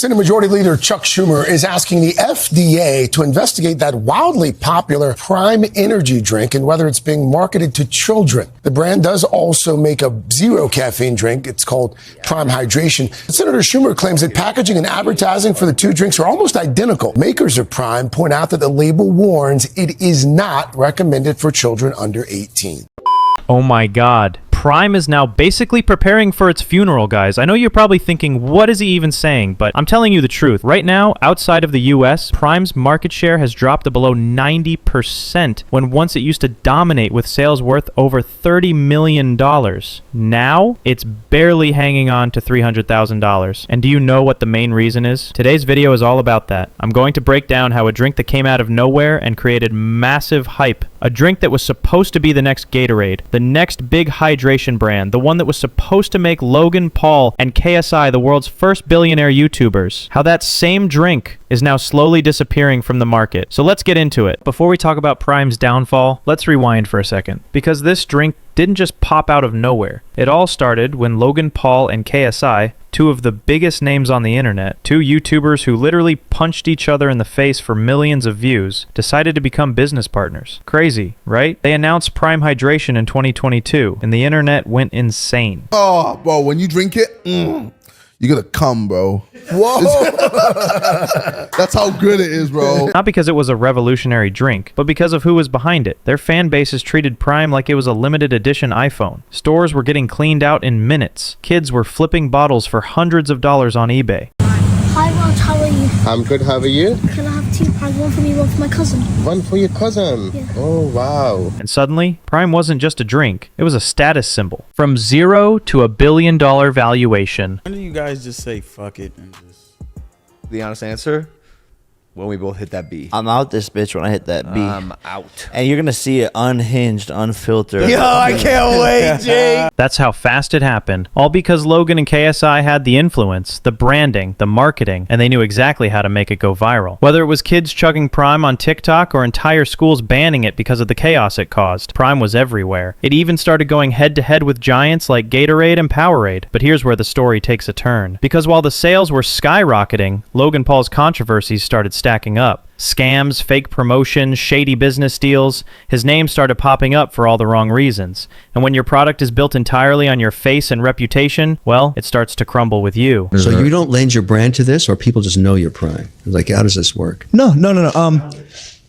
Senate Majority Leader Chuck Schumer is asking the FDA to investigate that wildly popular Prime energy drink and whether it's being marketed to children. The brand does also make a zero caffeine drink. It's called Prime Hydration. Senator Schumer claims that packaging and advertising for the two drinks are almost identical. Makers of Prime point out that the label warns it is not recommended for children under 18. Oh my God. Prime is now basically preparing for its funeral, guys. I know you're probably thinking, what is he even saying? But I'm telling you the truth. Right now, outside of the US, Prime's market share has dropped to below 90% when once it used to dominate with sales worth over $30 million. Now, it's barely hanging on to $300,000. And do you know what the main reason is? Today's video is all about that. I'm going to break down how a drink that came out of nowhere and created massive hype, a drink that was supposed to be the next Gatorade, the next big hydration brand, the one that was supposed to make Logan Paul and KSI the world's first billionaire YouTubers, how that same drink is now slowly disappearing from the market. So let's get into it. Before we talk about Prime's downfall, let's rewind for a second, because this drink didn't just pop out of nowhere. It all started when Logan Paul and KSI, two of the biggest names on the internet, two YouTubers who literally punched each other in the face for millions of views, decided to become business partners. Crazy, right? They announced Prime Hydration in 2022, and the internet went insane. Oh, bro, when you drink it, you're gonna come, bro. Whoa. That's how good it is, bro. Not because it was a revolutionary drink, but because of who was behind it. Their fan bases treated Prime like it was a limited edition iPhone. Stores were getting cleaned out in minutes. Kids were flipping bottles for hundreds of dollars on eBay. Hi, Raj, how are you? I'm good, how are you? Can I have 2 Prime? One for me, one for my cousin. One for your cousin? Yeah. Oh, wow. And suddenly, Prime wasn't just a drink, it was a status symbol. From $0 to $1 billion valuation. Why don't you guys just say fuck it and just... The honest answer, when we both hit that B. I'm out this bitch when I hit that B. I'm out. And you're gonna see it unhinged, unfiltered. Yo, I can't wait, Jay. That's how fast it happened. All because Logan and KSI had the influence, the branding, the marketing, and they knew exactly how to make it go viral. Whether it was kids chugging Prime on TikTok or entire schools banning it because of the chaos it caused, Prime was everywhere. It even started going head-to-head with giants like Gatorade and Powerade. But here's where the story takes a turn. Because while the sales were skyrocketing, Logan Paul's controversies started stacking up. Scams, fake promotions, shady business deals. His name started popping up for all the wrong reasons. And when your product is built entirely on your face and reputation, well, it starts to crumble with you. So you don't lend your brand to this, or people just know your Prime? Like, how does this work? No.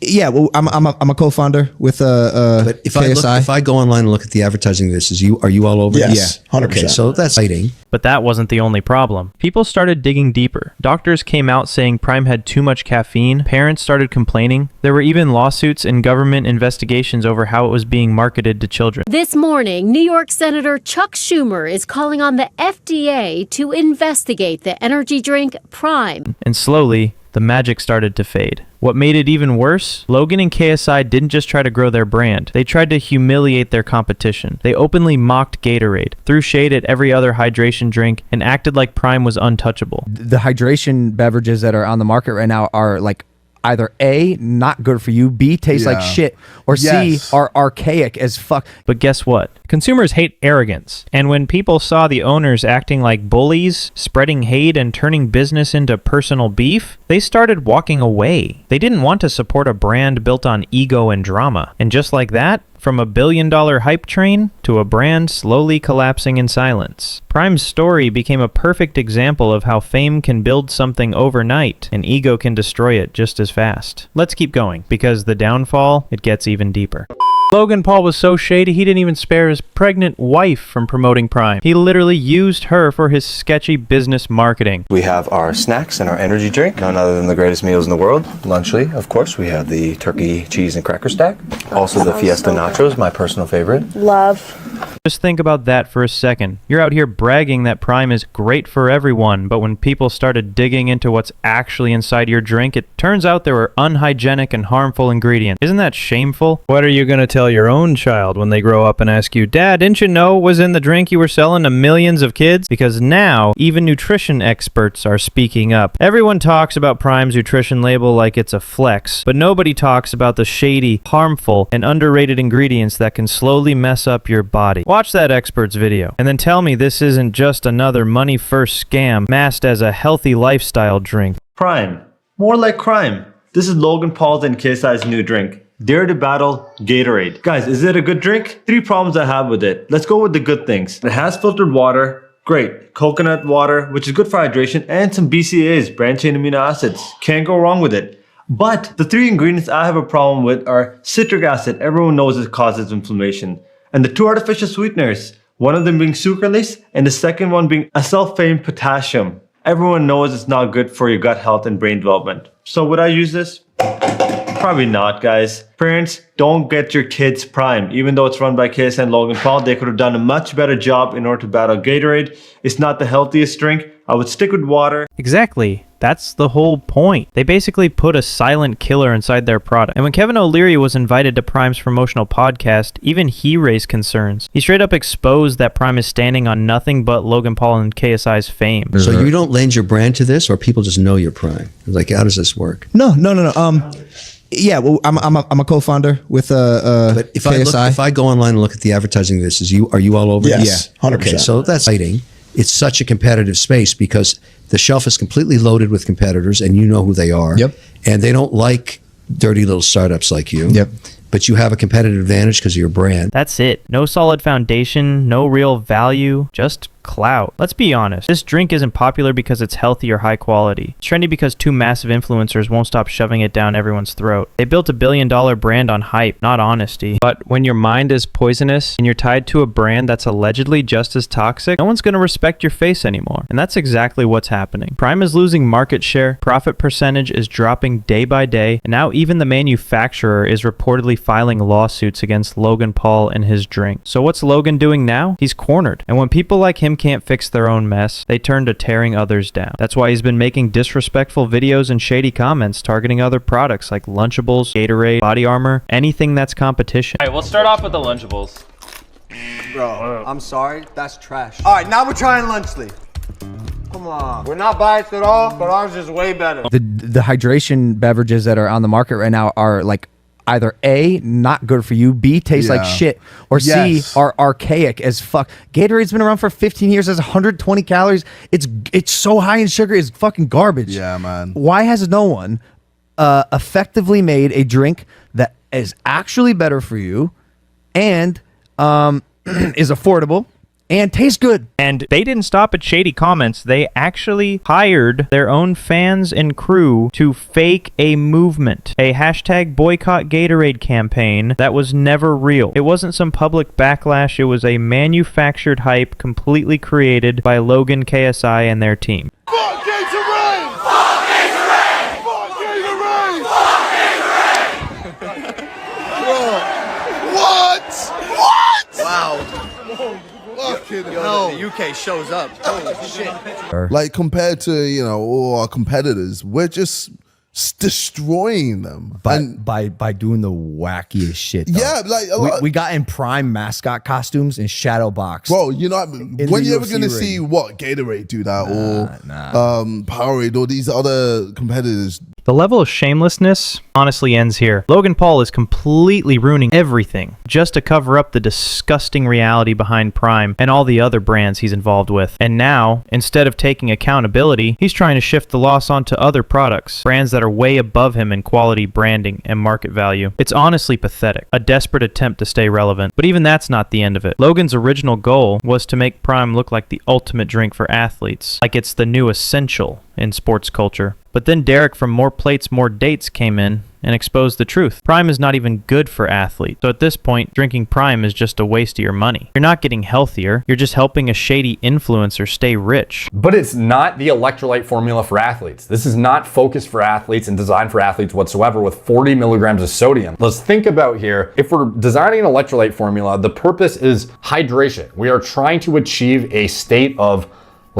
Yeah, well, I'm a co-founder with But if KSI. if I go online and look at the advertising of this, are you all over Yes, this? 100%. Okay, so that's exciting. But that wasn't the only problem. People started digging deeper. Doctors came out saying Prime had too much caffeine. Parents started complaining. There were even lawsuits and government investigations over how it was being marketed to children. This morning, New York Senator Chuck Schumer is calling on the FDA to investigate the energy drink Prime. And slowly, the magic started to fade. What made it even worse? Logan and KSI didn't just try to grow their brand. They tried to humiliate their competition. They openly mocked Gatorade, threw shade at every other hydration drink, and acted like Prime was untouchable. The hydration beverages that are on the market right now are like either A, not good for you, B, taste like shit, or C, are archaic as fuck. But guess what? Consumers hate arrogance. And when people saw the owners acting like bullies, spreading hate and turning business into personal beef, they started walking away. They didn't want to support a brand built on ego and drama. And just like that, from a billion-dollar hype train to a brand slowly collapsing in silence. Prime's story became a perfect example of how fame can build something overnight and ego can destroy it just as fast. Let's keep going, because the downfall, it gets even deeper. Logan Paul was so shady he didn't even spare his pregnant wife from promoting Prime. He literally used her for his sketchy business marketing. We have our snacks and our energy drink, none other than the greatest meals in the world. Lunchly, of course, we have the turkey, cheese, and cracker stack. Also the Fiesta Nachos, my personal favorite. Love. Just think about that for a second. You're out here bragging that Prime is great for everyone, but when people started digging into what's actually inside your drink, it turns out there were unhygienic and harmful ingredients. Isn't that shameful? What are you going to tell your own child when they grow up and ask you, Dad, didn't you know it was in the drink you were selling to millions of kids? Because now, even nutrition experts are speaking up. Everyone talks about Prime's nutrition label like it's a flex, but nobody talks about the shady, harmful, and underrated ingredients that can slowly mess up your body. Watch that expert's video, and then tell me this isn't just another money-first scam masked as a healthy lifestyle drink. Prime. More like crime. This is Logan Paul and KSI's new drink. Dare to battle Gatorade. Guys, is it a good drink? 3 problems I have with it. Let's go with the good things. It has filtered water. Great. Coconut water, which is good for hydration, and some BCAAs, branched chain amino acids. Can't go wrong with it. But the 3 ingredients I have a problem with are citric acid. Everyone knows it causes inflammation. And the 2 artificial sweeteners. One of them being sucralose, and the second one being acesulfame potassium. Everyone knows it's not good for your gut health and brain development. So would I use this? Probably not, guys. Parents, don't get your kids Prime. Even though it's run by KSI and Logan Paul, they could have done a much better job in order to battle Gatorade. It's not the healthiest drink. I would stick with water. Exactly. That's the whole point. They basically put a silent killer inside their product. And when Kevin O'Leary was invited to Prime's promotional podcast, even he raised concerns. He straight up exposed that Prime is standing on nothing but Logan Paul and KSI's fame. So you don't lend your brand to this, or people just know your Prime? Like, how does this work? No. Yeah, well, I'm a co-founder with But if KSI. if I go online and look at the advertising of this, are you all over this? Yes, 100%. Okay, so that's exciting. It's such a competitive space because the shelf is completely loaded with competitors, and you know who they are. Yep. And they don't like dirty little startups like you. Yep. But you have a competitive advantage because of your brand. That's it. No solid foundation, no real value, just clout. Let's be honest. This drink isn't popular because it's healthy or high quality. It's trendy because 2 massive influencers won't stop shoving it down everyone's throat. They built a billion-dollar brand on hype, not honesty. But when your mind is poisonous and you're tied to a brand that's allegedly just as toxic, no one's going to respect your face anymore. And that's exactly what's happening. Prime is losing market share, profit percentage is dropping day by day, and now even the manufacturer is reportedly filing lawsuits against Logan Paul and his drink. So what's Logan doing now? He's cornered. And when people like him can't fix their own mess, they turn to tearing others down. That's why he's been making disrespectful videos and shady comments targeting other products like Lunchables, Gatorade, Body Armor, anything that's competition. All right, we'll start off with the Lunchables. Bro, I'm sorry, that's trash. All right, now we're trying Lunchly. Come on. We're not biased at all, but ours is way better. The hydration beverages that are on the market right now are like either A, not good for you, B, taste like shit, or C, are archaic as fuck. Gatorade's been around for 15 years, has 120 calories. It's so high in sugar, it's fucking garbage. Yeah, man. Why has no one effectively made a drink that is actually better for you and is affordable and tastes good? And they didn't stop at shady comments. They actually hired their own fans and crew to fake a movement, a hashtag boycott Gatorade campaign that was never real. It wasn't some public backlash. It was a manufactured hype completely created by Logan, KSI, and their team. Fuck Gatorade! Fuck Gatorade! Fuck Gatorade! Fuck Gatorade! What? Wow. Yo, the UK shows up. Holy shit. Like, compared to, all our competitors, we're just destroying them. By doing the wackiest shit. Though. Yeah, like we got in Prime mascot costumes in shadow box. Bro, when you ever gonna see what Gatorade do that, or Powerade, or these other competitors? The level of shamelessness honestly ends here. Logan Paul is completely ruining everything just to cover up the disgusting reality behind Prime and all the other brands he's involved with. And now, instead of taking accountability, he's trying to shift the loss onto other products, brands that are way above him in quality, branding, and market value. It's honestly pathetic, a desperate attempt to stay relevant. But even that's not the end of it. Logan's original goal was to make Prime look like the ultimate drink for athletes, like it's the new essential in sports culture. But then Derek from More Plates, More Dates came in and exposed the truth. Prime is not even good for athletes. So at this point, drinking Prime is just a waste of your money. You're not getting healthier. You're just helping a shady influencer stay rich. But it's not the electrolyte formula for athletes. This is not focused for athletes and designed for athletes whatsoever with 40 milligrams of sodium. Let's think about here. If we're designing an electrolyte formula, the purpose is hydration. We are trying to achieve a state of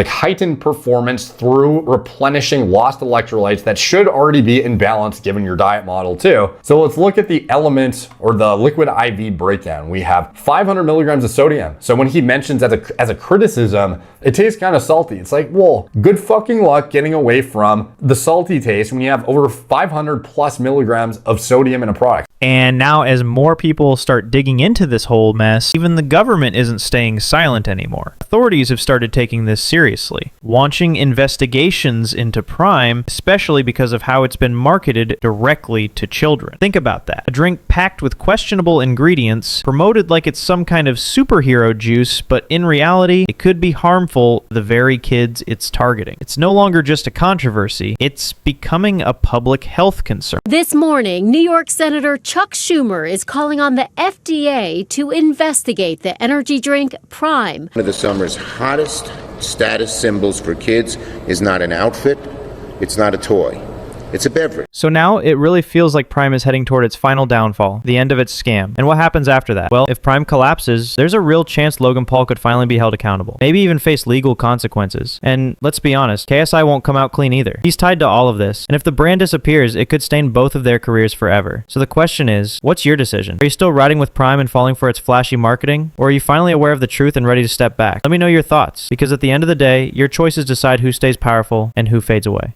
heightened performance through replenishing lost electrolytes that should already be in balance given your diet model too. So let's look at the element or the liquid IV breakdown. We have 500 milligrams of sodium. So when he mentions as a criticism, it tastes kind of salty. It's like, well, good fucking luck getting away from the salty taste when you have over 500 plus milligrams of sodium in a product. And now as more people start digging into this whole mess, even the government isn't staying silent anymore. Authorities have started taking this seriously, launching investigations into Prime, especially because of how it's been marketed directly to children. Think about that. A drink packed with questionable ingredients, promoted like it's some kind of superhero juice, but in reality, it could be harmful to the very kids it's targeting. It's no longer just a controversy, it's becoming a public health concern. This morning, New York Senator Chuck Schumer is calling on the FDA to investigate the energy drink Prime. One of the summer's hottest status symbols for kids is not an outfit, it's not a toy. It's a beverage. So now it really feels like Prime is heading toward its final downfall, the end of its scam. And what happens after that? Well, if Prime collapses, there's a real chance Logan Paul could finally be held accountable, maybe even face legal consequences. And let's be honest, KSI won't come out clean either. He's tied to all of this, and if the brand disappears, it could stain both of their careers forever. So the question is, what's your decision? Are you still riding with Prime and falling for its flashy marketing? Or are you finally aware of the truth and ready to step back? Let me know your thoughts, because at the end of the day, your choices decide who stays powerful and who fades away.